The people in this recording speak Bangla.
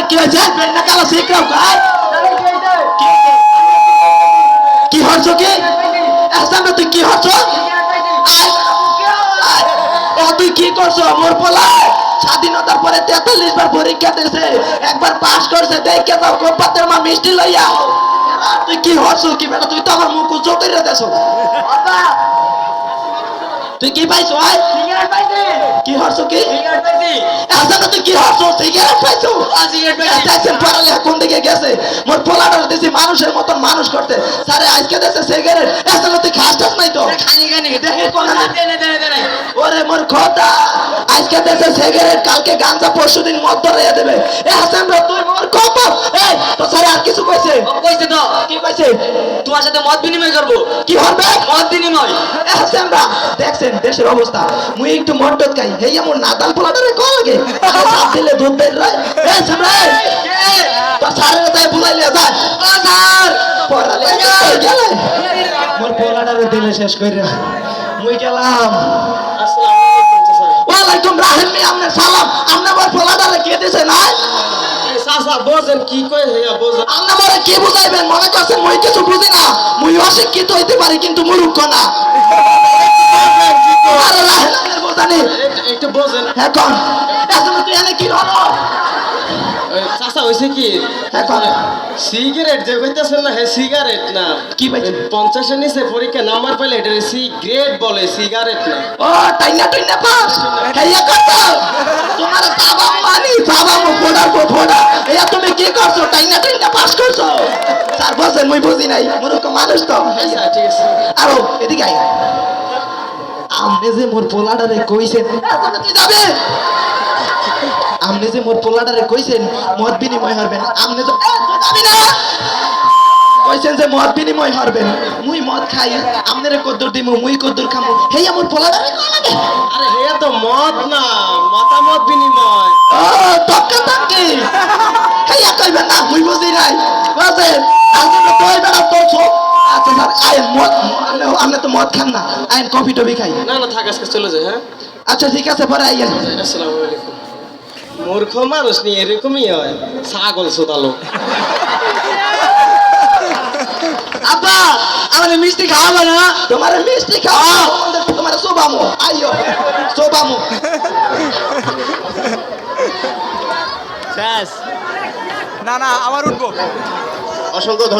কি হয়েছে? কি হচ্ছ কি? তুই কি হচ্ছ? তুই কি করছো? মোর পোলায় স্বাধীনতার পরে 43 বার পরীক্ষা দিয়েছে, একবার পাস করছে, দেখে যাও গোপাতের মা মিষ্টি লইয়া। তুই কি হচ্ছ কি বেটা? তুই তো আমার মুখ উঁচু করে দেছো। তুই কি পাইছো? কি হচ্ছ কি? তুই কি হচ্ছ? সিগারেট পাইছো? পড়ালেখা কোন দিকে গেছে? মোর পোলাটার দিছি মানুষের মতন মানুষ করতে, স্যারে আজকে দেশে সিগারেট। তুই খাস টাস নাই তো? ওরে মোর খোদা, আজকে দেশে সিগারেট, কালকে গাঁজা, পরশু দিন মদ ধরাইয়া দেবে। তুই মোর কপাল। এই তো স্যারে আর কিছু কইছে? কইছে তো। কি কইছে? তোমার সাথে মত বিনিময় করবো। কি হবে? মত বিনিময়। দেখছেন দেশের অবস্থা। মুই একটু মদ খাই, হেই আমার নাদাল পোলাটারে কল লাগে সাত দিলে দুধ বের হয়। তো স্যারের তাই বুলাইলে যায় স্যার পড়ালেখা গেলে মোর পোলাটারে দিলে শেষ করে মুই গেলাম। ওয়ালাইকুম রাহিম, আপনার সালাম। আপনার মোর পোলাটারে কে দিছে না? বোঝেন কি কই হইয়া বোঝেন। আপনি মরে কি বুঝাইবেন? মনে করছেন মুই কিছু বুঝি না? মুই অশিক্ষিত হইতে পারি কিন্তু মূর্খ না। আরে রাহিমের বোঝানি একটু বোঝেন। এখন এখন তুই এনে কি হলো? চাচা হইছে কি? এখন সিগারেট যে কইতাছেন না, হে সিগারেট না। কি পাইছে? 50 এর নিচে পরীক্ষা নাম্বার পাইলে এটা সিগারেট বলে, সিগারেট না। ও টাইনা টাইনা পাস হেয়া করছো তোমার বাবা মানি বাবা মো ফোড়া এয়া তুমি কি করছো? টাইনা টাইনা পাস করছো? স্যার বসেন, মুই বুঝি নাই, মূর্খ মানুষ তো। আচ্ছা ঠিক আছে। আরো এদিকে আই। আমনে যে মোর পোলাডারে কইছেন তুই যাবে, আমনে যে মোর পোলাডারে কইছেন মত বিনিময় হবেন, আমনে তো যাবি না কইছেন যে মত বিনিময় হবেন। মুই মদ খাই, আমনেরে কদ্দুর দিমু, মুই কদ্দুর খামু, হেই আমার পোলাডারে কই লাগে। আরে হেয়া তো মত না, মতামত বিনিময়। ও তক্কা তক্কি হেয়া কইবেন না, মুই বুঝি নাই। বসেন আজকে কইবেন না তো সব। আচ্ছা স্যার আইন মদ, আপনি তো মদ খান না, আইন কফি টফি খাই। না না থাক, আজকে চলে যায়। হ্যাঁ আচ্ছা ঠিক আছে, পরে আইয়েন। আসসালামু আলাইকুম। মূর্খ মানুষ নিয়ে এরকমই হয়, ছাগল সোতালো। আব্বা আমাদের মিষ্টি খাওয়াবো না? তোমার মিষ্টি খাওয়া তোমার সোবামো, আইও সোবামো। শেষ না না, আবার উঠবো। অসংখ্য